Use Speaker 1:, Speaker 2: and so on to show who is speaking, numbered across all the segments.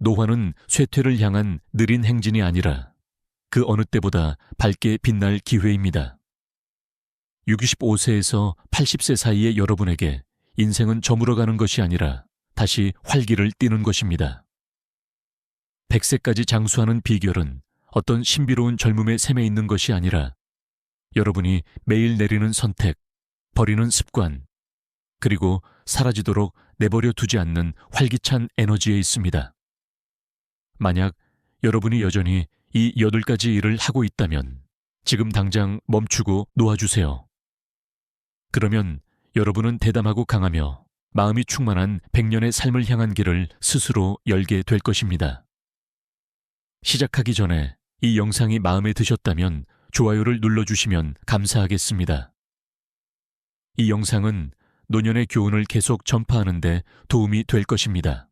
Speaker 1: 노화는 쇠퇴를 향한 느린 행진이 아니라 그 어느 때보다 밝게 빛날 기회입니다. 65세에서 80세 사이의 여러분에게 인생은 저물어가는 것이 아니라 다시 활기를 띠는 것입니다. 100세까지 장수하는 비결은 어떤 신비로운 젊음의 셈에 있는 것이 아니라 여러분이 매일 내리는 선택, 버리는 습관, 그리고 사라지도록 내버려 두지 않는 활기찬 에너지에 있습니다. 만약 여러분이 여전히 이 8가지 일을 하고 있다면 지금 당장 멈추고 놓아주세요. 그러면 여러분은 대담하고 강하며 마음이 충만한 100년의 삶을 향한 길을 스스로 열게 될 것입니다. 시작하기 전에 이 영상이 마음에 드셨다면 좋아요를 눌러주시면 감사하겠습니다. 이 영상은 노년의 교훈을 계속 전파하는 데 도움이 될 것입니다.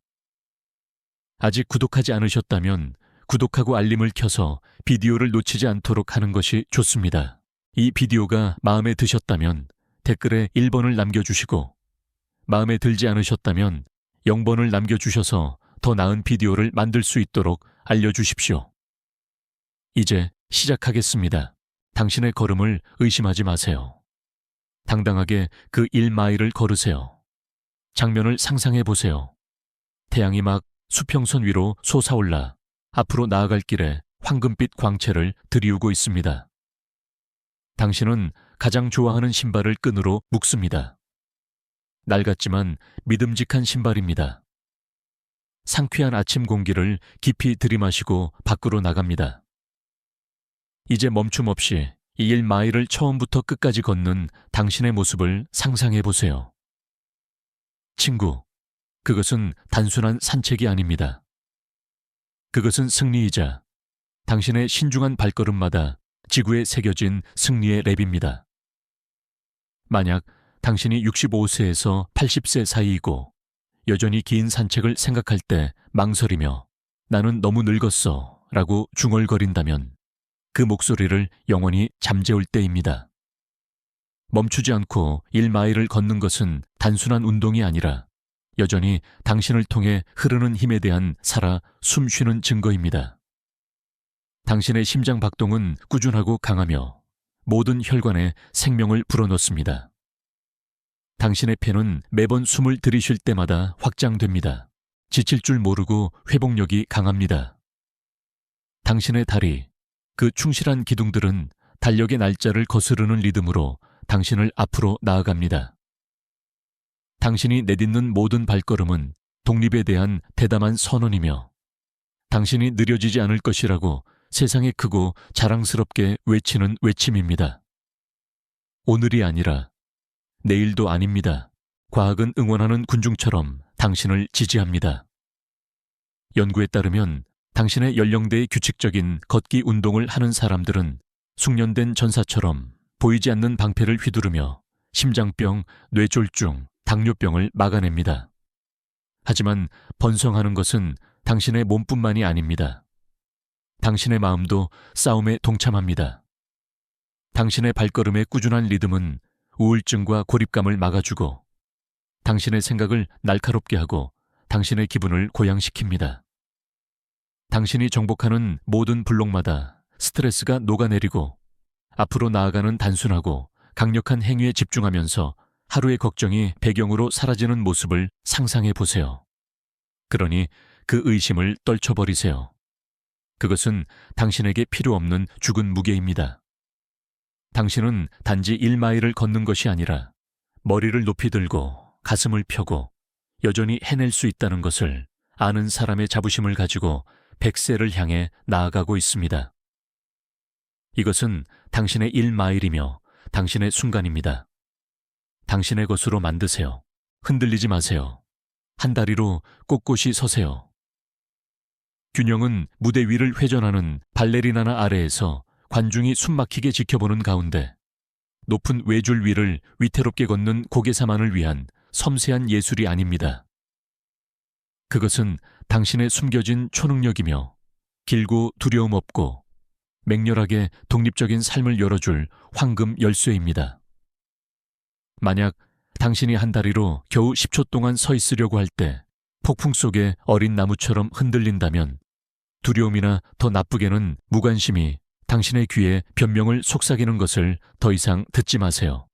Speaker 1: 아직 구독하지 않으셨다면 구독하고 알림을 켜서 비디오를 놓치지 않도록 하는 것이 좋습니다. 이 비디오가 마음에 드셨다면 댓글에 1번을 남겨주시고 마음에 들지 않으셨다면 0번을 남겨주셔서 더 나은 비디오를 만들 수 있도록 알려주십시오. 이제 시작하겠습니다. 당신의 걸음을 의심하지 마세요. 당당하게 그 1마일을 걸으세요. 장면을 상상해 보세요. 태양이 막 수평선 위로 솟아올라 앞으로 나아갈 길에 황금빛 광채를 들이우고 있습니다. 당신은 가장 좋아하는 신발을 끈으로 묶습니다. 낡았지만 믿음직한 신발입니다. 상쾌한 아침 공기를 깊이 들이마시고 밖으로 나갑니다. 이제 멈춤 없이 이 1마일을 처음부터 끝까지 걷는 당신의 모습을 상상해 보세요. 친구, 그것은 단순한 산책이 아닙니다. 그것은 승리이자 당신의 신중한 발걸음마다 지구에 새겨진 승리의 랩입니다. 만약 당신이 65세에서 80세 사이이고 여전히 긴 산책을 생각할 때 망설이며 나는 너무 늙었어 라고 중얼거린다면 그 목소리를 영원히 잠재울 때입니다. 멈추지 않고 1마일을 걷는 것은 단순한 운동이 아니라 여전히 당신을 통해 흐르는 힘에 대한 살아 숨쉬는 증거입니다. 당신의 심장 박동은 꾸준하고 강하며 모든 혈관에 생명을 불어넣습니다. 당신의 폐는 매번 숨을 들이쉴 때마다 확장됩니다. 지칠 줄 모르고 회복력이 강합니다. 당신의 다리, 그 충실한 기둥들은 달력의 날짜를 거스르는 리듬으로 당신을 앞으로 나아갑니다. 당신이 내딛는 모든 발걸음은 독립에 대한 대담한 선언이며 당신이 느려지지 않을 것이라고 세상에 크고 자랑스럽게 외치는 외침입니다. 오늘이 아니라 내일도 아닙니다. 과학은 응원하는 군중처럼 당신을 지지합니다. 연구에 따르면 당신의 연령대의 규칙적인 걷기 운동을 하는 사람들은 숙련된 전사처럼 보이지 않는 방패를 휘두르며 심장병, 뇌졸중, 당뇨병을 막아냅니다. 하지만 번성하는 것은 당신의 몸뿐만이 아닙니다. 당신의 마음도 싸움에 동참합니다. 당신의 발걸음의 꾸준한 리듬은 우울증과 고립감을 막아주고 당신의 생각을 날카롭게 하고 당신의 기분을 고양시킵니다. 당신이 정복하는 모든 블록마다 스트레스가 녹아내리고 앞으로 나아가는 단순하고 강력한 행위에 집중하면서 하루의 걱정이 배경으로 사라지는 모습을 상상해 보세요. 그러니 그 의심을 떨쳐버리세요. 그것은 당신에게 필요 없는 죽은 무게입니다. 당신은 단지 1마일을 걷는 것이 아니라 머리를 높이 들고 가슴을 펴고 여전히 해낼 수 있다는 것을 아는 사람의 자부심을 가지고 100세를 향해 나아가고 있습니다. 이것은 당신의 1마일이며 당신의 순간입니다. 당신의 것으로 만드세요. 흔들리지 마세요. 한 다리로 꼿꼿이 서세요. 균형은 무대 위를 회전하는 발레리나나 아래에서 관중이 숨막히게 지켜보는 가운데 높은 외줄 위를 위태롭게 걷는 고개사만을 위한 섬세한 예술이 아닙니다. 그것은 당신의 숨겨진 초능력이며 길고 두려움 없고 맹렬하게 독립적인 삶을 열어줄 황금 열쇠입니다. 만약 당신이 한 다리로 겨우 10초 동안 서 있으려고 할 때 폭풍 속에 어린 나무처럼 흔들린다면 두려움이나 더 나쁘게는 무관심이 당신의 귀에 변명을 속삭이는 것을 더 이상 듣지 마세요.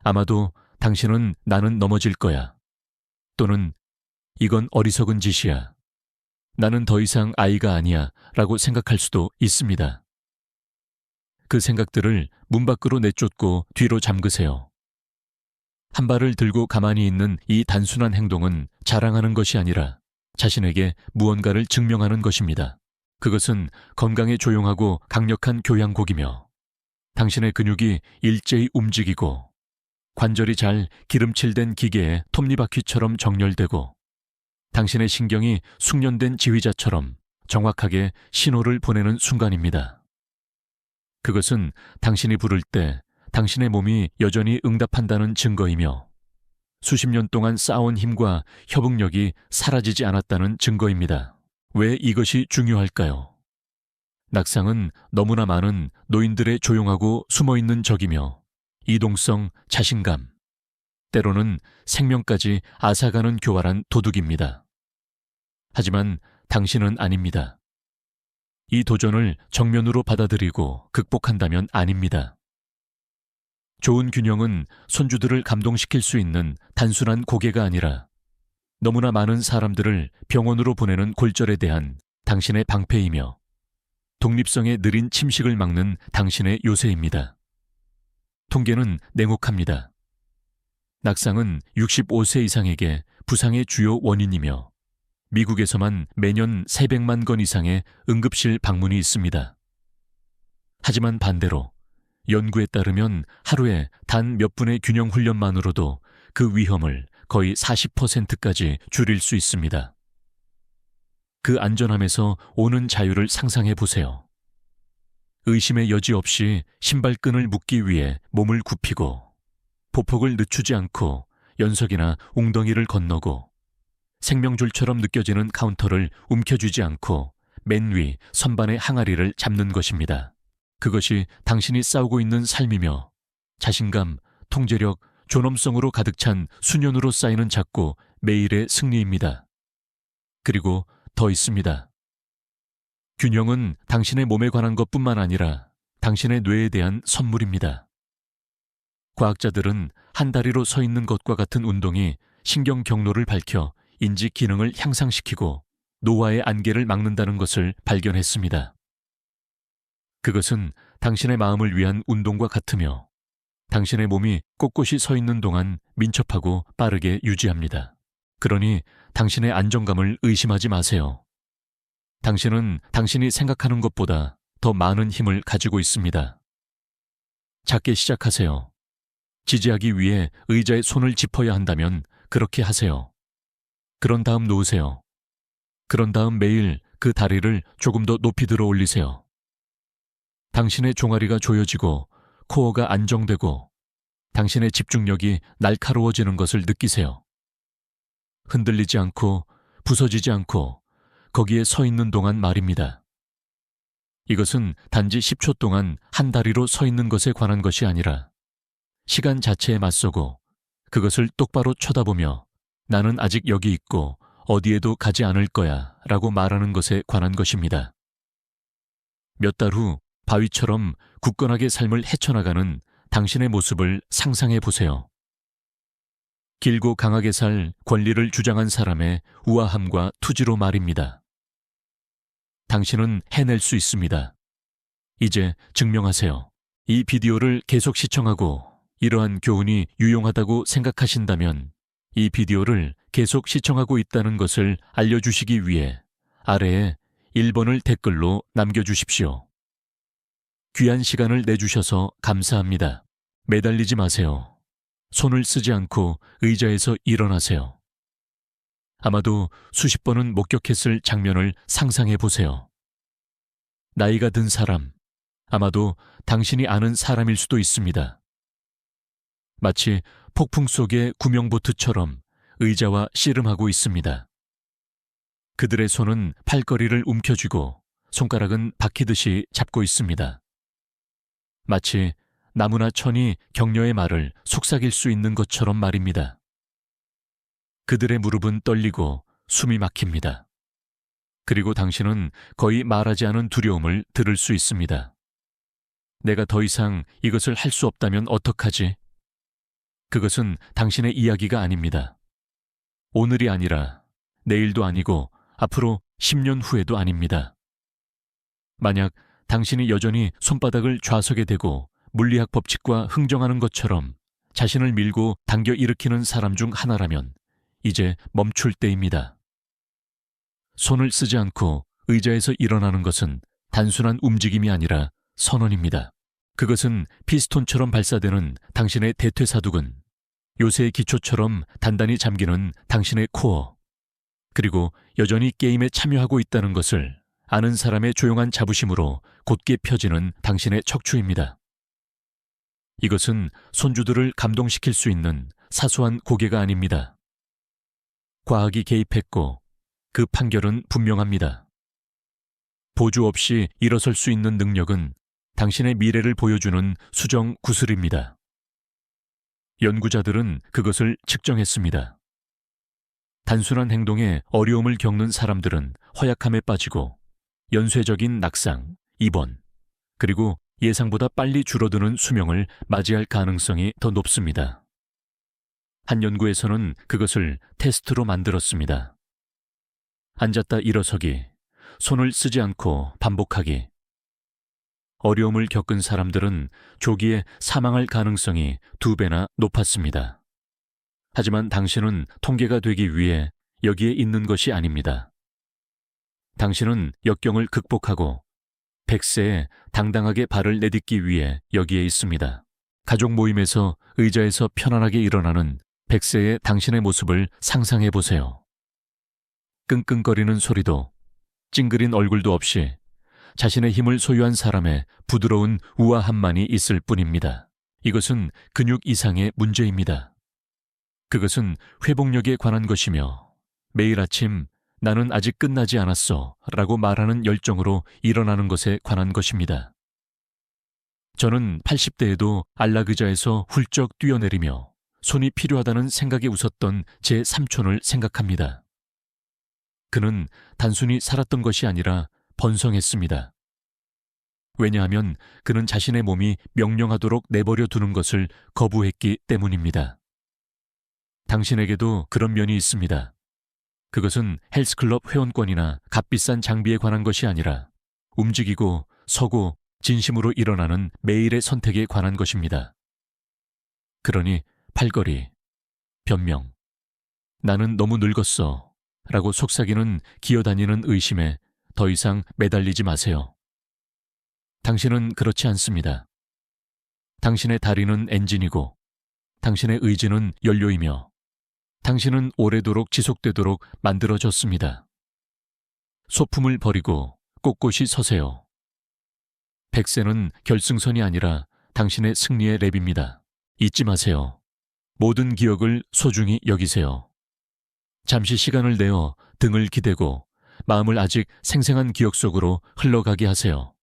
Speaker 1: 아마도 당신은 나는 넘어질 거야. 또는 이건 어리석은 짓이야. 나는 더 이상 아이가 아니야 라고 생각할 수도 있습니다. 그 생각들을 문 밖으로 내쫓고 뒤로 잠그세요. 한 발을 들고 가만히 있는 이 단순한 행동은 자랑하는 것이 아니라 자신에게 무언가를 증명하는 것입니다. 그것은 건강에 조용하고 강력한 교양곡이며 당신의 근육이 일제히 움직이고 관절이 잘 기름칠된 기계의 톱니바퀴처럼 정렬되고 당신의 신경이 숙련된 지휘자처럼 정확하게 신호를 보내는 순간입니다. 그것은 당신이 부를 때 당신의 몸이 여전히 응답한다는 증거이며 수십 년 동안 쌓아온 힘과 협응력이 사라지지 않았다는 증거입니다. 왜 이것이 중요할까요? 낙상은 너무나 많은 노인들의 조용하고 숨어있는 적이며 이동성, 자신감, 때로는 생명까지 앗아가는 교활한 도둑입니다. 하지만 당신은 아닙니다. 이 도전을 정면으로 받아들이고 극복한다면 아닙니다. 좋은 균형은 손주들을 감동시킬 수 있는 단순한 고개가 아니라 너무나 많은 사람들을 병원으로 보내는 골절에 대한 당신의 방패이며 독립성의 느린 침식을 막는 당신의 요새입니다. 통계는 냉혹합니다. 낙상은 65세 이상에게 부상의 주요 원인이며 미국에서만 매년 300만 건 이상의 응급실 방문이 있습니다. 하지만 반대로 연구에 따르면 하루에 단 몇 분의 균형 훈련만으로도 그 위험을 거의 40%까지 줄일 수 있습니다. 그 안전함에서 오는 자유를 상상해 보세요. 의심의 여지 없이 신발끈을 묶기 위해 몸을 굽히고 보폭을 늦추지 않고 연석이나 웅덩이를 건너고 생명줄처럼 느껴지는 카운터를 움켜쥐지 않고 맨 위 선반의 항아리를 잡는 것입니다. 그것이 당신이 싸우고 있는 삶이며 자신감, 통제력, 존엄성으로 가득 찬 수년으로 쌓이는 작고 매일의 승리입니다. 그리고 더 있습니다. 균형은 당신의 몸에 관한 것뿐만 아니라 당신의 뇌에 대한 선물입니다. 과학자들은 한 다리로 서 있는 것과 같은 운동이 신경 경로를 밝혀 인지 기능을 향상시키고 노화의 안개를 막는다는 것을 발견했습니다. 그것은 당신의 마음을 위한 운동과 같으며 당신의 몸이 꼿꼿이 서 있는 동안 민첩하고 빠르게 유지합니다. 그러니 당신의 안정감을 의심하지 마세요. 당신은 당신이 생각하는 것보다 더 많은 힘을 가지고 있습니다. 작게 시작하세요. 지지하기 위해 의자에 손을 짚어야 한다면 그렇게 하세요. 그런 다음 놓으세요. 그런 다음 매일 그 다리를 조금 더 높이 들어 올리세요. 당신의 종아리가 조여지고 코어가 안정되고 당신의 집중력이 날카로워지는 것을 느끼세요. 흔들리지 않고 부서지지 않고 거기에 서 있는 동안 말입니다. 이것은 단지 10초 동안 한 다리로 서 있는 것에 관한 것이 아니라 시간 자체에 맞서고 그것을 똑바로 쳐다보며 나는 아직 여기 있고 어디에도 가지 않을 거야 라고 말하는 것에 관한 것입니다. 몇 달 후 바위처럼 굳건하게 삶을 헤쳐나가는 당신의 모습을 상상해 보세요. 길고 강하게 살 권리를 주장한 사람의 우아함과 투지로 말입니다. 당신은 해낼 수 있습니다. 이제 증명하세요. 이 비디오를 계속 시청하고 이러한 교훈이 유용하다고 생각하신다면 이 비디오를 계속 시청하고 있다는 것을 알려주시기 위해 아래에 1번을 댓글로 남겨주십시오. 귀한 시간을 내주셔서 감사합니다. 매달리지 마세요. 손을 쓰지 않고 의자에서 일어나세요. 아마도 수십 번은 목격했을 장면을 상상해 보세요. 나이가 든 사람, 아마도 당신이 아는 사람일 수도 있습니다. 마치 폭풍 속의 구명보트처럼 의자와 씨름하고 있습니다. 그들의 손은 팔걸이를 움켜쥐고 손가락은 박히듯이 잡고 있습니다. 마치 나무나 천이 격려의 말을 속삭일 수 있는 것처럼 말입니다. 그들의 무릎은 떨리고 숨이 막힙니다. 그리고 당신은 거의 말하지 않은 두려움을 들을 수 있습니다. 내가 더 이상 이것을 할 수 없다면 어떡하지? 그것은 당신의 이야기가 아닙니다. 오늘이 아니라 내일도 아니고 앞으로 10년 후에도 아닙니다. 만약 당신이 여전히 손바닥을 좌석에 대고 물리학 법칙과 흥정하는 것처럼 자신을 밀고 당겨 일으키는 사람 중 하나라면 이제 멈출 때입니다. 손을 쓰지 않고 의자에서 일어나는 것은 단순한 움직임이 아니라 선언입니다. 그것은 피스톤처럼 발사되는 당신의 대퇴사두근, 요새의 기초처럼 단단히 잠기는 당신의 코어, 그리고 여전히 게임에 참여하고 있다는 것을 아는 사람의 조용한 자부심으로 곧게 펴지는 당신의 척추입니다. 이것은 손주들을 감동시킬 수 있는 사소한 고개가 아닙니다. 과학이 개입했고 그 판결은 분명합니다. 보조 없이 일어설 수 있는 능력은 당신의 미래를 보여주는 수정 구슬입니다. 연구자들은 그것을 측정했습니다. 단순한 행동에 어려움을 겪는 사람들은 허약함에 빠지고 연쇄적인 낙상, 입원, 그리고 예상보다 빨리 줄어드는 수명을 맞이할 가능성이 더 높습니다. 한 연구에서는 그것을 테스트로 만들었습니다. 앉았다 일어서기, 손을 쓰지 않고 반복하기. 어려움을 겪은 사람들은 조기에 사망할 가능성이 2배나 높았습니다. 하지만 당신은 통계가 되기 위해 여기에 있는 것이 아닙니다. 당신은 역경을 극복하고 100세에 당당하게 발을 내딛기 위해 여기에 있습니다. 가족 모임에서 의자에서 편안하게 일어나는 100세의 당신의 모습을 상상해 보세요. 끙끙거리는 소리도, 찡그린 얼굴도 없이 자신의 힘을 소유한 사람의 부드러운 우아함만이 있을 뿐입니다. 이것은 근육 이상의 문제입니다. 그것은 회복력에 관한 것이며 매일 아침 나는 아직 끝나지 않았어 라고 말하는 열정으로 일어나는 것에 관한 것입니다. 저는 80대에도 안락의자에서 훌쩍 뛰어내리며 손이 필요하다는 생각에 웃었던 제 삼촌을 생각합니다. 그는 단순히 살았던 것이 아니라 번성했습니다. 왜냐하면 그는 자신의 몸이 명령하도록 내버려 두는 것을 거부했기 때문입니다. 당신에게도 그런 면이 있습니다. 그것은 헬스클럽 회원권이나 값비싼 장비에 관한 것이 아니라 움직이고 서고 진심으로 일어나는 매일의 선택에 관한 것입니다. 그러니 팔걸이, 변명, 나는 너무 늙었어 라고 속삭이는 기어다니는 의심에 더 이상 매달리지 마세요. 당신은 그렇지 않습니다. 당신의 다리는 엔진이고 당신의 의지는 연료이며 당신은 오래도록 지속되도록 만들어졌습니다. 소품을 버리고 꼿꼿이 서세요. 100세는 결승선이 아니라 당신의 승리의 랩입니다. 잊지 마세요. 모든 기억을 소중히 여기세요. 잠시 시간을 내어 등을 기대고 마음을 아직 생생한 기억 속으로 흘러가게 하세요.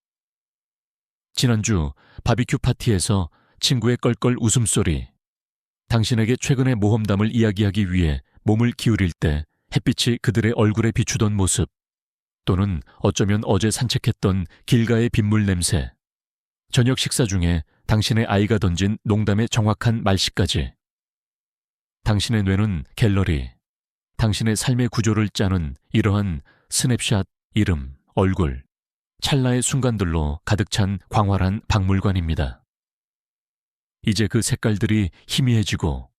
Speaker 1: 지난주 바비큐 파티에서 친구의 껄껄 웃음소리, 당신에게 최근의 모험담을 이야기하기 위해 몸을 기울일 때 햇빛이 그들의 얼굴에 비추던 모습, 또는 어쩌면 어제 산책했던 길가의 빗물 냄새, 저녁 식사 중에 당신의 아이가 던진 농담의 정확한 말씨까지. 당신의 뇌는 갤러리, 당신의 삶의 구조를 짜는 이러한 스냅샷, 이름, 얼굴, 찰나의 순간들로 가득 찬 광활한 박물관입니다. 이제 그 색깔들이 희미해지고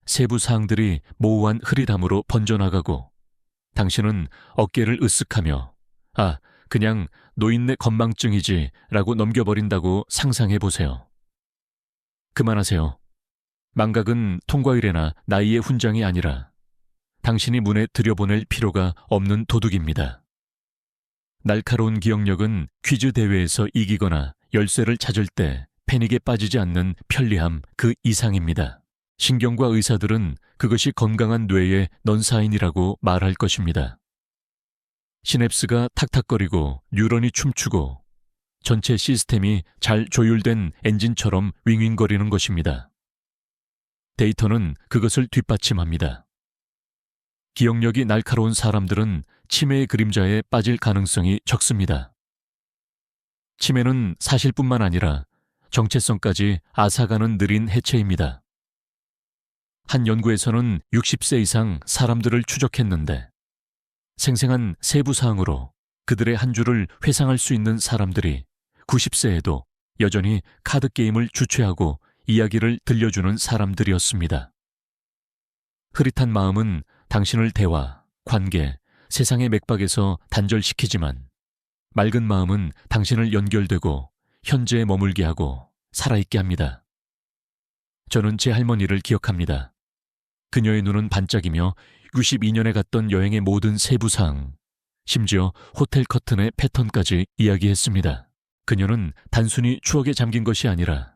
Speaker 1: 세부 사항들이 모호한 흐릿함으로 번져나가고 당신은 어깨를 으쓱하며 그냥 노인네 건망증이지 라고 넘겨버린다고 상상해보세요. 그만하세요. 망각은 통과의례나 나이의 훈장이 아니라 당신이 문에 들여보낼 필요가 없는 도둑입니다. 날카로운 기억력은 퀴즈 대회에서 이기거나 열쇠를 찾을 때 패닉에 빠지지 않는 편리함 그 이상입니다. 신경과 의사들은 그것이 건강한 뇌의 넌사인이라고 말할 것입니다. 시냅스가 탁탁거리고 뉴런이 춤추고 전체 시스템이 잘 조율된 엔진처럼 윙윙거리는 것입니다. 데이터는 그것을 뒷받침합니다. 기억력이 날카로운 사람들은 치매의 그림자에 빠질 가능성이 적습니다. 치매는 사실뿐만 아니라 정체성까지 앗아가는 느린 해체입니다. 한 연구에서는 60세 이상 사람들을 추적했는데 생생한 세부 사항으로 그들의 한 주를 회상할 수 있는 사람들이 90세에도 여전히 카드 게임을 주최하고 이야기를 들려주는 사람들이었습니다. 흐릿한 마음은 당신을 대화, 관계, 세상의 맥박에서 단절시키지만 맑은 마음은 당신을 연결되고 현재에 머물게 하고 살아있게 합니다. 저는 제 할머니를 기억합니다. 그녀의 눈은 반짝이며 92년에 갔던 여행의 모든 세부사항, 심지어 호텔 커튼의 패턴까지 이야기했습니다. 그녀는 단순히 추억에 잠긴 것이 아니라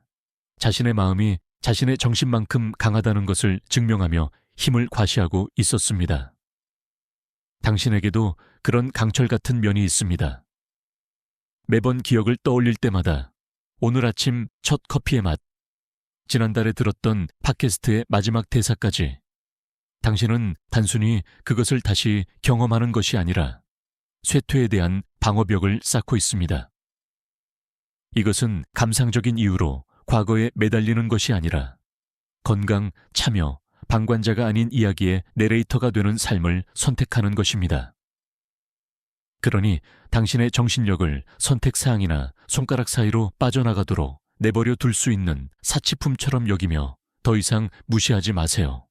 Speaker 1: 자신의 마음이 자신의 정신만큼 강하다는 것을 증명하며 힘을 과시하고 있었습니다. 당신에게도 그런 강철 같은 면이 있습니다. 매번 기억을 떠올릴 때마다 오늘 아침 첫 커피의 맛, 지난달에 들었던 팟캐스트의 마지막 대사까지 당신은 단순히 그것을 다시 경험하는 것이 아니라 쇠퇴에 대한 방어벽을 쌓고 있습니다. 이것은 감상적인 이유로 과거에 매달리는 것이 아니라 건강, 참여, 방관자가 아닌 이야기의 내레이터가 되는 삶을 선택하는 것입니다. 그러니 당신의 정신력을 선택사항이나 손가락 사이로 빠져나가도록 내버려 둘 수 있는 사치품처럼 여기며 더 이상 무시하지 마세요.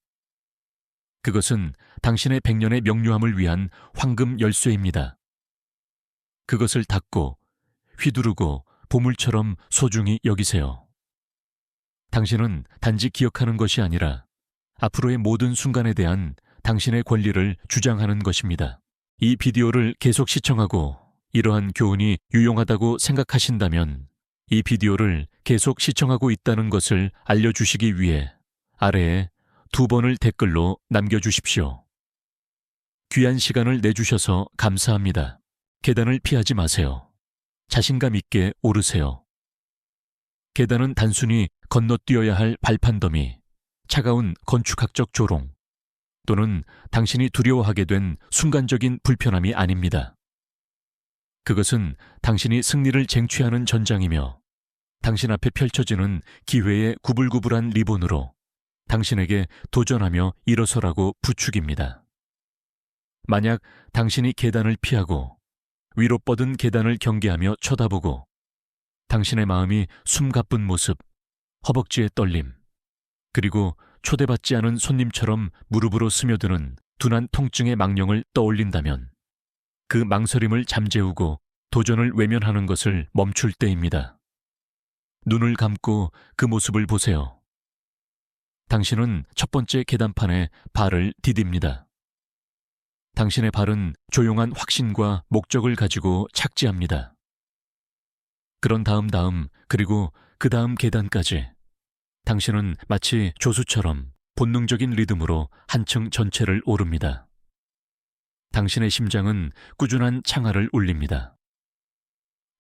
Speaker 1: 그것은 당신의 100년의 명료함을 위한 황금 열쇠입니다. 그것을 닫고 휘두르고 보물처럼 소중히 여기세요. 당신은 단지 기억하는 것이 아니라 앞으로의 모든 순간에 대한 당신의 권리를 주장하는 것입니다. 이 비디오를 계속 시청하고 이러한 교훈이 유용하다고 생각하신다면 이 비디오를 계속 시청하고 있다는 것을 알려주시기 위해 아래에 2번을 댓글로 남겨주십시오. 귀한 시간을 내주셔서 감사합니다. 계단을 피하지 마세요. 자신감 있게 오르세요. 계단은 단순히 건너뛰어야 할 발판더미, 차가운 건축학적 조롱, 또는 당신이 두려워하게 된 순간적인 불편함이 아닙니다. 그것은 당신이 승리를 쟁취하는 전장이며 당신 앞에 펼쳐지는 기회의 구불구불한 리본으로 당신에게 도전하며 일어서라고 부축입니다. 만약 당신이 계단을 피하고 위로 뻗은 계단을 경계하며 쳐다보고 당신의 마음이 숨가쁜 모습, 허벅지의 떨림, 그리고 초대받지 않은 손님처럼 무릎으로 스며드는 둔한 통증의 망령을 떠올린다면 그 망설임을 잠재우고 도전을 외면하는 것을 멈출 때입니다. 눈을 감고 그 모습을 보세요. 당신은 첫 번째 계단판에 발을 디딥니다. 당신의 발은 조용한 확신과 목적을 가지고 착지합니다. 그런 다음 그리고 그 다음 계단까지 당신은 마치 조수처럼 본능적인 리듬으로 한층 전체를 오릅니다. 당신의 심장은 꾸준한 창하를 울립니다.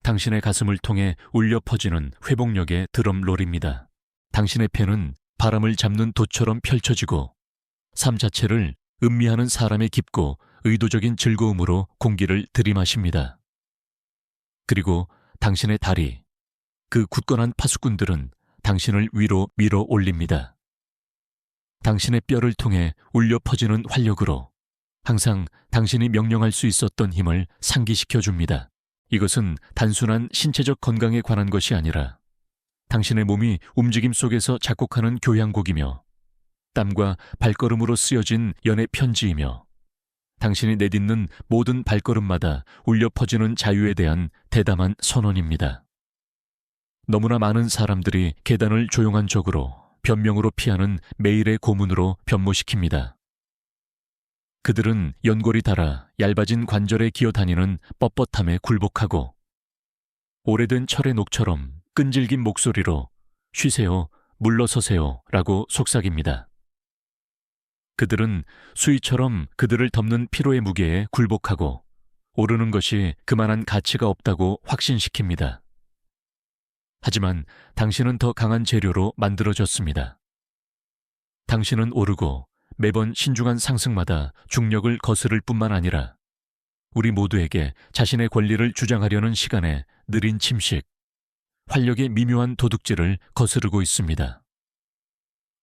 Speaker 1: 당신의 가슴을 통해 울려 퍼지는 회복력의 드럼롤입니다. 당신의 폐는 바람을 잡는 돛처럼 펼쳐지고 삶 자체를 음미하는 사람의 깊고 의도적인 즐거움으로 공기를 들이마십니다. 그리고 당신의 다리, 그 굳건한 파수꾼들은 당신을 위로 밀어 올립니다. 당신의 뼈를 통해 울려 퍼지는 활력으로 항상 당신이 명령할 수 있었던 힘을 상기시켜 줍니다. 이것은 단순한 신체적 건강에 관한 것이 아니라 당신의 몸이 움직임 속에서 작곡하는 교향곡이며 땀과 발걸음으로 쓰여진 연애 편지이며 당신이 내딛는 모든 발걸음마다 울려 퍼지는 자유에 대한 대담한 선언입니다. 너무나 많은 사람들이 계단을 조용한 적으로 변명으로 피하는 매일의 고문으로 변모시킵니다. 그들은 연골이 닳아 얇아진 관절에 기어다니는 뻣뻣함에 굴복하고 오래된 철의 녹처럼 끈질긴 목소리로 쉬세요, 물러서세요 라고 속삭입니다. 그들은 수위처럼 그들을 덮는 피로의 무게에 굴복하고 오르는 것이 그만한 가치가 없다고 확신시킵니다. 하지만 당신은 더 강한 재료로 만들어졌습니다. 당신은 오르고 매번 신중한 상승마다 중력을 거스를 뿐만 아니라 우리 모두에게 자신의 권리를 주장하려는 시간에 느린 침식, 활력의 미묘한 도둑질을 거스르고 있습니다.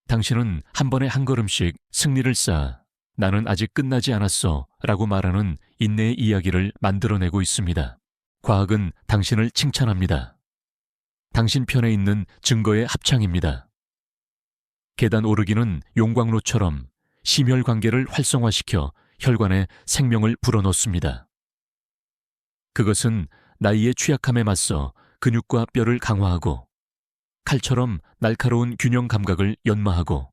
Speaker 1: 당신은 한 번에 한 걸음씩 승리를 쌓아 나는 아직 끝나지 않았어 라고 말하는 인내의 이야기를 만들어내고 있습니다. 과학은 당신을 칭찬합니다. 당신 편에 있는 증거의 합창입니다. 계단 오르기는 용광로처럼 심혈관계를 활성화시켜 혈관에 생명을 불어넣습니다. 그것은 나이의 취약함에 맞서 근육과 뼈를 강화하고 칼처럼 날카로운 균형 감각을 연마하고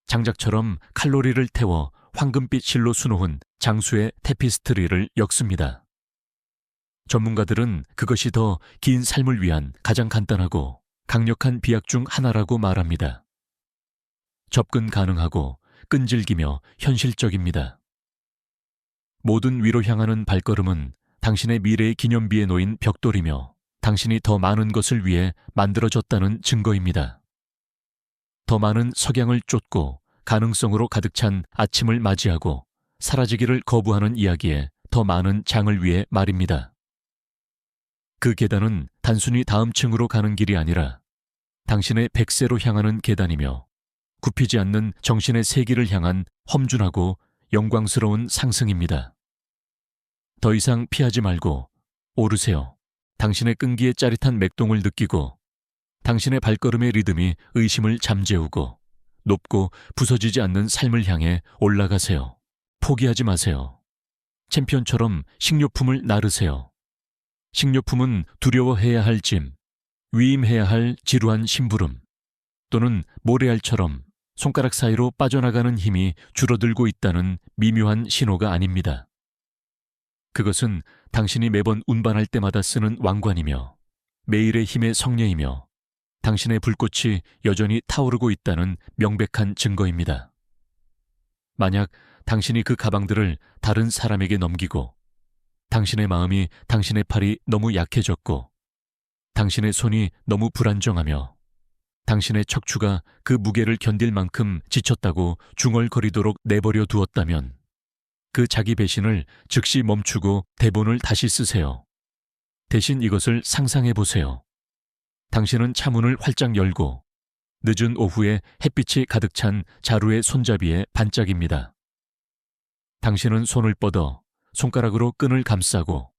Speaker 1: 장작처럼 칼로리를 태워 황금빛 실로 수놓은 장수의 테피스트리를 엮습니다. 전문가들은 그것이 더 긴 삶을 위한 가장 간단하고 강력한 비약 중 하나라고 말합니다. 접근 가능하고 끈질기며 현실적입니다. 모든 위로 향하는 발걸음은 당신의 미래의 기념비에 놓인 벽돌이며 당신이 더 많은 것을 위해 만들어졌다는 증거입니다. 더 많은 석양을 쫓고 가능성으로 가득 찬 아침을 맞이하고 사라지기를 거부하는 이야기에 더 많은 장을 위해 말입니다. 그 계단은 단순히 다음 층으로 가는 길이 아니라 당신의 100세로 향하는 계단이며 굽히지 않는 정신의 세기를 향한 험준하고 영광스러운 상승입니다. 더 이상 피하지 말고 오르세요. 당신의 끈기의 짜릿한 맥동을 느끼고 당신의 발걸음의 리듬이 의심을 잠재우고 높고 부서지지 않는 삶을 향해 올라가세요. 포기하지 마세요. 챔피언처럼 식료품을 나르세요. 식료품은 두려워해야 할 짐, 위임해야 할 지루한 심부름, 또는 모래알처럼 손가락 사이로 빠져나가는 힘이 줄어들고 있다는 미묘한 신호가 아닙니다. 그것은 당신이 매번 운반할 때마다 쓰는 왕관이며 매일의 힘의 성례이며 당신의 불꽃이 여전히 타오르고 있다는 명백한 증거입니다. 만약 당신이 그 가방들을 다른 사람에게 넘기고 당신의 마음이 당신의 팔이 너무 약해졌고 당신의 손이 너무 불안정하며 당신의 척추가 그 무게를 견딜 만큼 지쳤다고 중얼거리도록 내버려 두었다면 그 자기 배신을 즉시 멈추고 대본을 다시 쓰세요. 대신 이것을 상상해 보세요. 당신은 차문을 활짝 열고 늦은 오후에 햇빛이 가득 찬 자루의 손잡이에 반짝입니다. 당신은 손을 뻗어 손가락으로 끈을 감싸고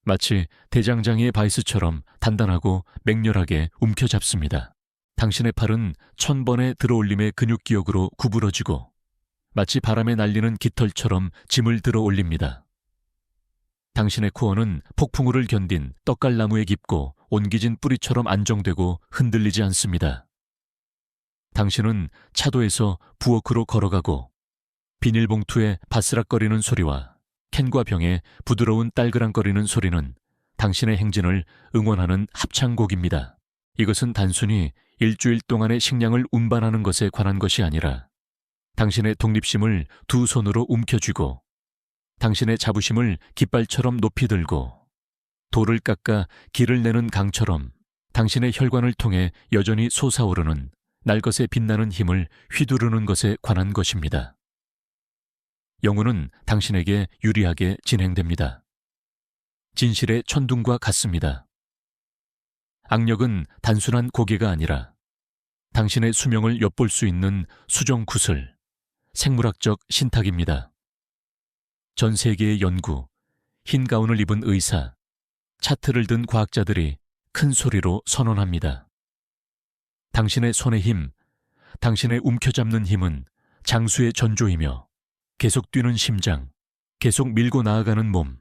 Speaker 1: 마치 대장장이의 바이스처럼 단단하고 맹렬하게 움켜잡습니다. 당신의 팔은 1000번의 들어올림의 근육 기억으로 구부러지고 마치 바람에 날리는 깃털처럼 짐을 들어 올립니다. 당신의 코어는 폭풍우를 견딘 떡갈나무에 깊고 옹기진 뿌리처럼 안정되고 흔들리지 않습니다. 당신은 차도에서 부엌으로 걸어가고 비닐봉투에 바스락거리는 소리와 캔과 병의 부드러운 딸그랑거리는 소리는 당신의 행진을 응원하는 합창곡입니다. 이것은 단순히 일주일 동안의 식량을 운반하는 것에 관한 것이 아니라 당신의 독립심을 두 손으로 움켜쥐고 당신의 자부심을 깃발처럼 높이 들고 돌을 깎아 길을 내는 강처럼 당신의 혈관을 통해 여전히 솟아오르는 날것에 빛나는 힘을 휘두르는 것에 관한 것입니다. 영혼은 당신에게 유리하게 진행됩니다. 진실의 천둥과 같습니다. 악력은 단순한 고개가 아니라 당신의 수명을 엿볼 수 있는 수정구슬, 생물학적 신탁입니다. 전 세계의 연구, 흰 가운을 입은 의사, 차트를 든 과학자들이 큰 소리로 선언합니다. 당신의 손의 힘, 당신의 움켜잡는 힘은 장수의 전조이며 계속 뛰는 심장, 계속 밀고 나아가는 몸,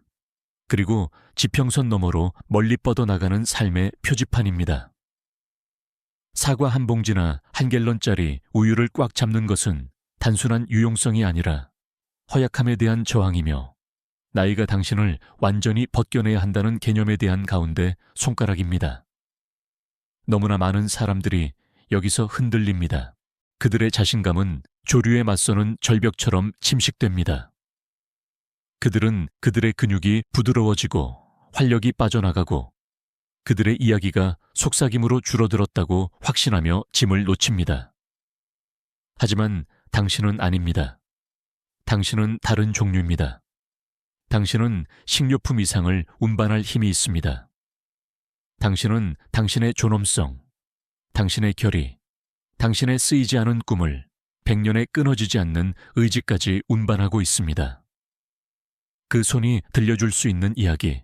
Speaker 1: 그리고 지평선 너머로 멀리 뻗어나가는 삶의 표지판입니다. 사과 한 봉지나 한 갤런짜리 우유를 꽉 잡는 것은 단순한 유용성이 아니라 허약함에 대한 저항이며 나이가 당신을 완전히 벗겨내야 한다는 개념에 대한 가운데 손가락입니다. 너무나 많은 사람들이 여기서 흔들립니다. 그들의 자신감은 조류에 맞서는 절벽처럼 침식됩니다. 그들은 그들의 근육이 부드러워지고 활력이 빠져나가고 그들의 이야기가 속삭임으로 줄어들었다고 확신하며 짐을 놓칩니다. 하지만 당신은 아닙니다. 당신은 다른 종류입니다. 당신은 식료품 이상을 운반할 힘이 있습니다. 당신은 당신의 존엄성, 당신의 결의, 당신의 쓰이지 않은 꿈을 100년에 끊어지지 않는 의지까지 운반하고 있습니다. 그 손이 들려줄 수 있는 이야기,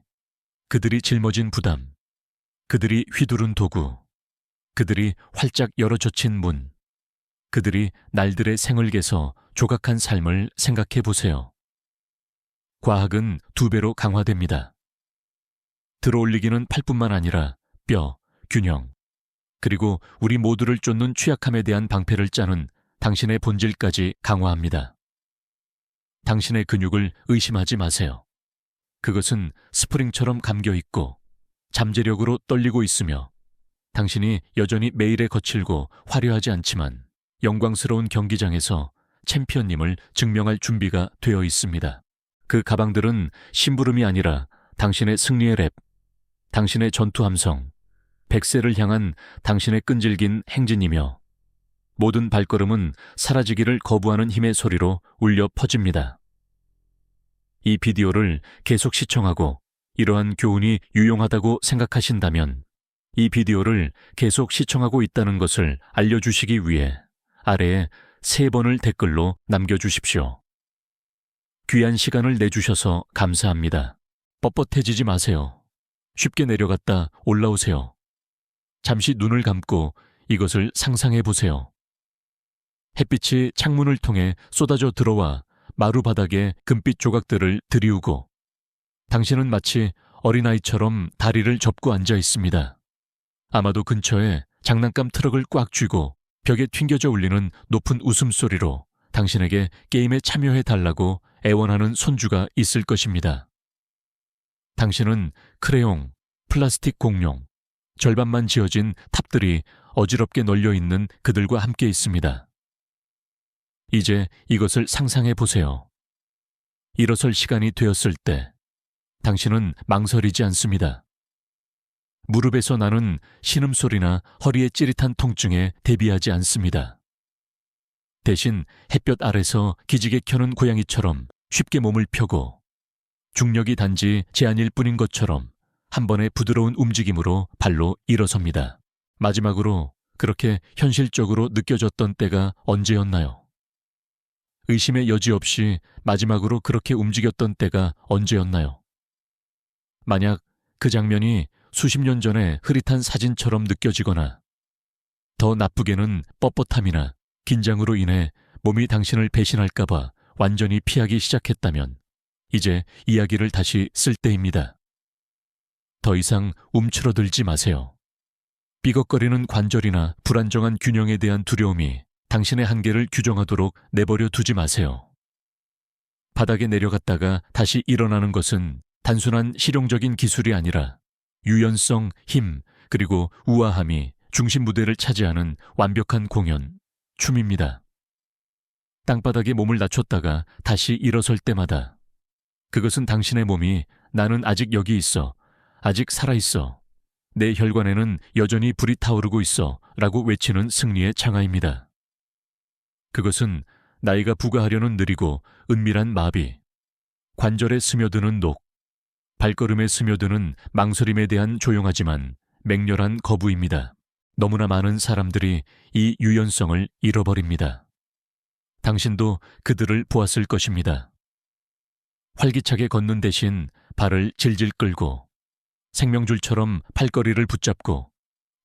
Speaker 1: 그들이 짊어진 부담, 그들이 휘두른 도구, 그들이 활짝 열어젖힌 문, 그들이 날들의 생을 개서 조각한 삶을 생각해 보세요. 과학은 2배로 강화됩니다. 들어올리기는 팔뿐만 아니라 뼈, 균형, 그리고 우리 모두를 쫓는 취약함에 대한 방패를 짜는 당신의 본질까지 강화합니다. 당신의 근육을 의심하지 마세요. 그것은 스프링처럼 감겨있고 잠재력으로 떨리고 있으며 당신이 여전히 매일의 거칠고 화려하지 않지만 영광스러운 경기장에서 챔피언님을 증명할 준비가 되어 있습니다. 그 가방들은 심부름이 아니라 당신의 승리의 랩, 당신의 전투 함성, 100세를 향한 당신의 끈질긴 행진이며 모든 발걸음은 사라지기를 거부하는 힘의 소리로 울려 퍼집니다. 이 비디오를 계속 시청하고 이러한 교훈이 유용하다고 생각하신다면 이 비디오를 계속 시청하고 있다는 것을 알려주시기 위해 아래에 3번을 댓글로 남겨주십시오. 귀한 시간을 내주셔서 감사합니다. 뻣뻣해지지 마세요. 쉽게 내려갔다 올라오세요. 잠시 눈을 감고 이것을 상상해 보세요. 햇빛이 창문을 통해 쏟아져 들어와 마루 바닥에 금빛 조각들을 들이우고 당신은 마치 어린아이처럼 다리를 접고 앉아 있습니다. 아마도 근처에 장난감 트럭을 꽉 쥐고 벽에 튕겨져 울리는 높은 웃음소리로 당신에게 게임에 참여해 달라고 애원하는 손주가 있을 것입니다. 당신은 크레용, 플라스틱 공룡, 절반만 지어진 탑들이 어지럽게 널려 있는 그들과 함께 있습니다. 이제 이것을 상상해 보세요. 일어설 시간이 되었을 때 당신은 망설이지 않습니다. 무릎에서 나는 신음소리나 허리의 찌릿한 통증에 대비하지 않습니다. 대신 햇볕 아래서 기지개 켜는 고양이처럼 쉽게 몸을 펴고 중력이 단지 제한일 뿐인 것처럼 한 번의 부드러운 움직임으로 발로 일어섭니다. 마지막으로 그렇게 현실적으로 느껴졌던 때가 언제였나요? 의심의 여지 없이 마지막으로 그렇게 움직였던 때가 언제였나요? 만약 그 장면이 수십 년 전의 흐릿한 사진처럼 느껴지거나 더 나쁘게는 뻣뻣함이나 긴장으로 인해 몸이 당신을 배신할까봐 완전히 피하기 시작했다면 이제 이야기를 다시 쓸 때입니다. 더 이상 움츠러들지 마세요. 삐걱거리는 관절이나 불안정한 균형에 대한 두려움이 당신의 한계를 규정하도록 내버려 두지 마세요. 바닥에 내려갔다가 다시 일어나는 것은 단순한 실용적인 기술이 아니라 유연성, 힘, 그리고 우아함이 중심 무대를 차지하는 완벽한 공연, 춤입니다. 땅바닥에 몸을 낮췄다가 다시 일어설 때마다 그것은 당신의 몸이 나는 아직 여기 있어, 아직 살아있어, 내 혈관에는 여전히 불이 타오르고 있어 라고 외치는 승리의 장화입니다. 그것은 나이가 부과하려는 느리고 은밀한 마비, 관절에 스며드는 녹, 발걸음에 스며드는 망설임에 대한 조용하지만 맹렬한 거부입니다. 너무나 많은 사람들이 이 유연성을 잃어버립니다. 당신도 그들을 보았을 것입니다. 활기차게 걷는 대신 발을 질질 끌고 생명줄처럼 팔걸이를 붙잡고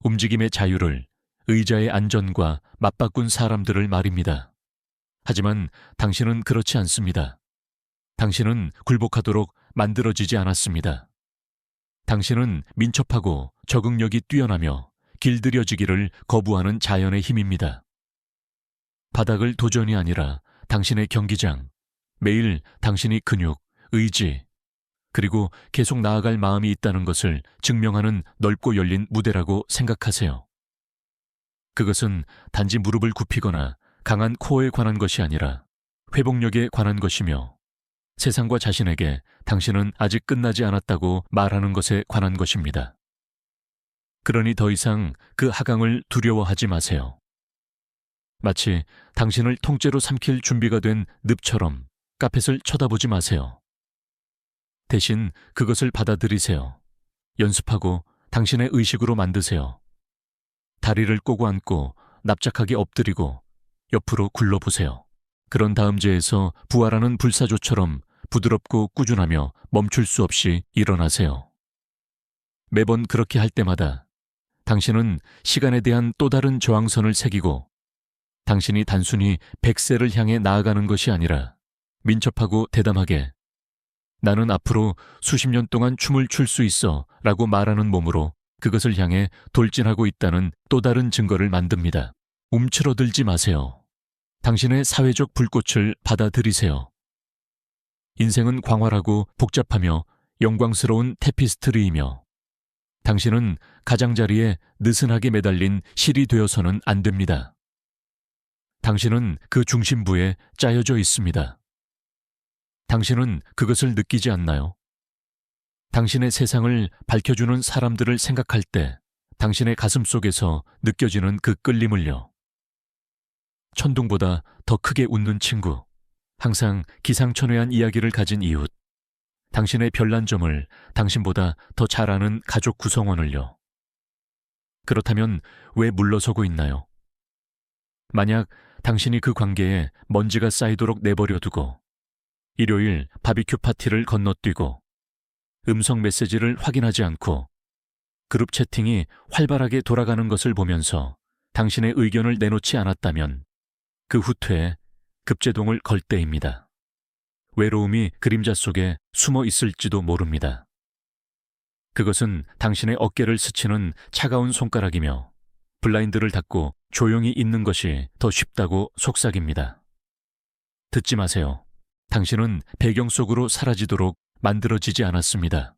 Speaker 1: 움직임의 자유를, 의자의 안전과 맞바꾼 사람들을 말입니다. 하지만 당신은 그렇지 않습니다. 당신은 굴복하도록 만들어지지 않았습니다. 당신은 민첩하고 적응력이 뛰어나며 길들여지기를 거부하는 자연의 힘입니다. 바닥을 도전이 아니라 당신의 경기장, 매일 당신이 근육, 의지, 그리고 계속 나아갈 마음이 있다는 것을 증명하는 넓고 열린 무대라고 생각하세요. 그것은 단지 무릎을 굽히거나 강한 코어에 관한 것이 아니라 회복력에 관한 것이며 세상과 자신에게 당신은 아직 끝나지 않았다고 말하는 것에 관한 것입니다. 그러니 더 이상 그 하강을 두려워하지 마세요. 마치 당신을 통째로 삼킬 준비가 된 늪처럼 카펫을 쳐다보지 마세요. 대신 그것을 받아들이세요. 연습하고 당신의 의식으로 만드세요. 다리를 꼬고 앉고 납작하게 엎드리고 옆으로 굴러보세요. 그런 다음 제에서 부활하는 불사조처럼 부드럽고 꾸준하며 멈출 수 없이 일어나세요. 매번 그렇게 할 때마다 당신은 시간에 대한 또 다른 저항선을 새기고 당신이 단순히 100세를 향해 나아가는 것이 아니라 민첩하고 대담하게 나는 앞으로 수십 년 동안 춤을 출 수 있어 라고 말하는 몸으로 그것을 향해 돌진하고 있다는 또 다른 증거를 만듭니다. 움츠러들지 마세요. 당신의 사회적 불꽃을 받아들이세요. 인생은 광활하고 복잡하며 영광스러운 테피스트리이며 당신은 가장자리에 느슨하게 매달린 실이 되어서는 안 됩니다. 당신은 그 중심부에 짜여져 있습니다. 당신은 그것을 느끼지 않나요? 당신의 세상을 밝혀주는 사람들을 생각할 때 당신의 가슴 속에서 느껴지는 그 끌림을요. 천둥보다 더 크게 웃는 친구, 항상 기상천외한 이야기를 가진 이웃, 당신의 별난 점을 당신보다 더 잘 아는 가족 구성원을요. 그렇다면 왜 물러서고 있나요? 만약 당신이 그 관계에 먼지가 쌓이도록 내버려 두고 일요일 바비큐 파티를 건너뛰고 음성 메시지를 확인하지 않고 그룹 채팅이 활발하게 돌아가는 것을 보면서 당신의 의견을 내놓지 않았다면 그 후퇴에 급제동을 걸 때입니다. 외로움이 그림자 속에 숨어 있을지도 모릅니다. 그것은 당신의 어깨를 스치는 차가운 손가락이며 블라인드를 닫고 조용히 있는 것이 더 쉽다고 속삭입니다. 듣지 마세요. 당신은 배경 속으로 사라지도록 만들어지지 않았습니다.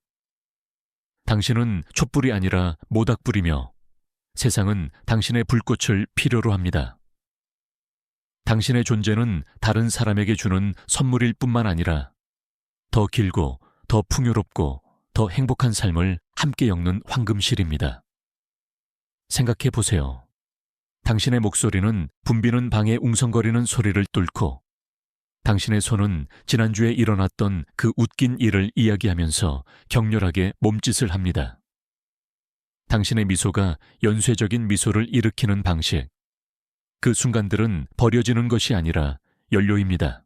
Speaker 1: 당신은 촛불이 아니라 모닥불이며 세상은 당신의 불꽃을 필요로 합니다. 당신의 존재는 다른 사람에게 주는 선물일 뿐만 아니라 더 길고 더 풍요롭고 더 행복한 삶을 함께 엮는 황금실입니다. 생각해 보세요. 당신의 목소리는 붐비는 방의 웅성거리는 소리를 뚫고 당신의 손은 지난주에 일어났던 그 웃긴 일을 이야기하면서 격렬하게 몸짓을 합니다. 당신의 미소가 연쇄적인 미소를 일으키는 방식, 그 순간들은 버려지는 것이 아니라 연료입니다.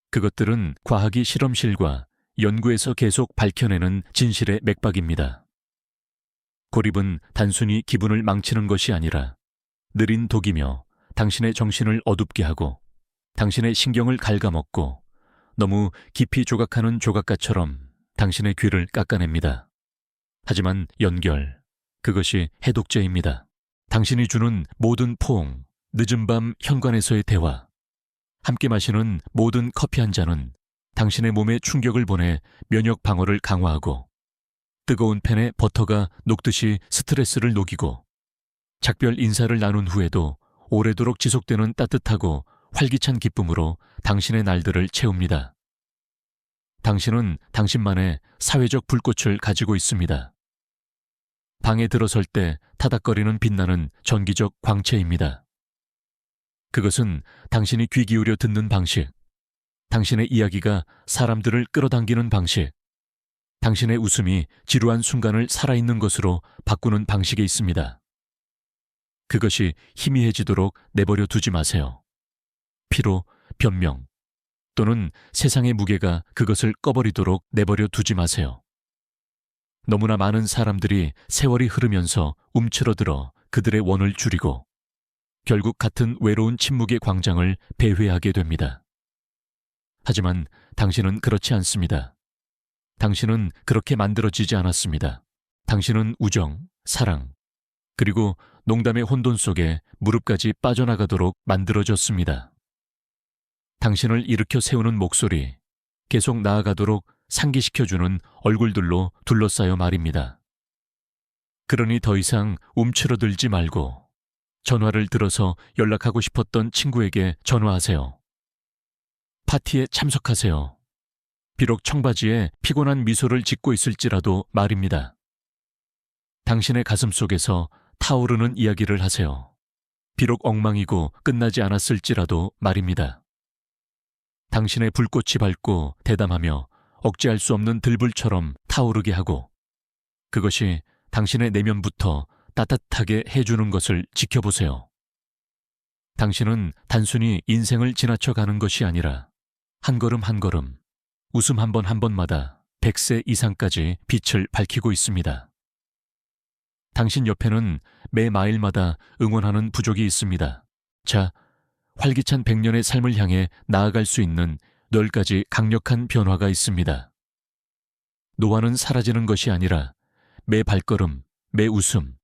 Speaker 1: 그것들은 과학이 실험실과 연구에서 계속 밝혀내는 진실의 맥박입니다. 고립은 단순히 기분을 망치는 것이 아니라 느린 독이며 당신의 정신을 어둡게 하고 당신의 신경을 갉아먹고 너무 깊이 조각하는 조각가처럼 당신의 귀를 깎아냅니다. 하지만 연결, 그것이 해독제입니다. 당신이 주는 모든 포옹, 늦은 밤 현관에서의 대화, 함께 마시는 모든 커피 한 잔은 당신의 몸에 충격을 보내 면역 방어를 강화하고 뜨거운 팬에 버터가 녹듯이 스트레스를 녹이고 작별 인사를 나눈 후에도 오래도록 지속되는 따뜻하고 활기찬 기쁨으로 당신의 날들을 채웁니다. 당신은 당신만의 사회적 불꽃을 가지고 있습니다. 방에 들어설 때 타닥거리는 빛나는 전기적 광채입니다. 그것은 당신이 귀 기울여 듣는 방식, 당신의 이야기가 사람들을 끌어당기는 방식, 당신의 웃음이 지루한 순간을 살아있는 것으로 바꾸는 방식에 있습니다. 그것이 희미해지도록 내버려 두지 마세요. 피로, 변명 또는 세상의 무게가 그것을 꺼버리도록 내버려 두지 마세요. 너무나 많은 사람들이 세월이 흐르면서 움츠러들어 그들의 원을 줄이고 결국 같은 외로운 침묵의 광장을 배회하게 됩니다. 하지만 당신은 그렇지 않습니다. 당신은 그렇게 만들어지지 않았습니다. 당신은 우정, 사랑, 그리고 농담의 혼돈 속에 무릎까지 빠져나가도록 만들어졌습니다. 당신을 일으켜 세우는 목소리, 계속 나아가도록 상기시켜주는 얼굴들로 둘러싸여 말입니다. 그러니 더 이상 움츠러들지 말고 전화를 들어서 연락하고 싶었던 친구에게 전화하세요. 파티에 참석하세요. 비록 청바지에 피곤한 미소를 짓고 있을지라도 말입니다. 당신의 가슴 속에서 타오르는 이야기를 하세요. 비록 엉망이고 끝나지 않았을지라도 말입니다. 당신의 불꽃이 밝고 대담하며 억제할 수 없는 들불처럼 타오르게 하고 그것이 당신의 내면부터 따뜻하게 해주는 것을 지켜보세요. 당신은 단순히 인생을 지나쳐 가는 것이 아니라 한 걸음 한 걸음, 웃음 한 번 한 번마다 100세 이상까지 빛을 밝히고 있습니다. 당신 옆에는 매 마일마다 응원하는 부족이 있습니다. 자, 활기찬 100년의 삶을 향해 나아갈 수 있는 10가지 강력한 변화가 있습니다. 노화는 사라지는 것이 아니라 매 발걸음, 매 웃음,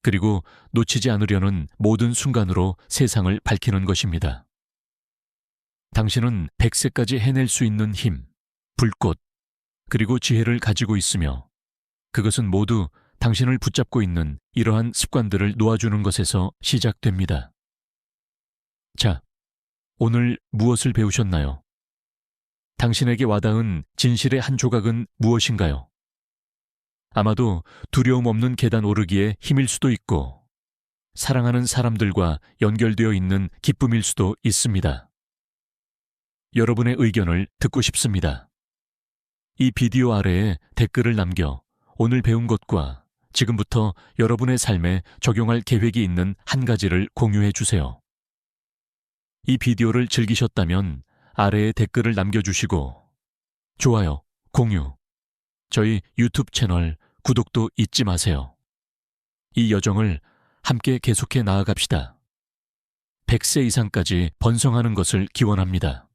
Speaker 1: 그리고 놓치지 않으려는 모든 순간으로 세상을 밝히는 것입니다. 당신은 100세까지 해낼 수 있는 힘, 불꽃, 그리고 지혜를 가지고 있으며 그것은 모두 당신을 붙잡고 있는 이러한 습관들을 놓아주는 것에서 시작됩니다. 자, 오늘 무엇을 배우셨나요? 당신에게 와닿은 진실의 한 조각은 무엇인가요? 아마도 두려움 없는 계단 오르기의 힘일 수도 있고 사랑하는 사람들과 연결되어 있는 기쁨일 수도 있습니다. 여러분의 의견을 듣고 싶습니다. 이 비디오 아래에 댓글을 남겨 오늘 배운 것과 지금부터 여러분의 삶에 적용할 계획이 있는 한 가지를 공유해 주세요. 이 비디오를 즐기셨다면 아래에 댓글을 남겨주시고 좋아요, 공유, 저희 유튜브 채널 구독도 잊지 마세요. 이 여정을 함께 계속해 나아갑시다. 100세 이상까지 번성하는 것을 기원합니다.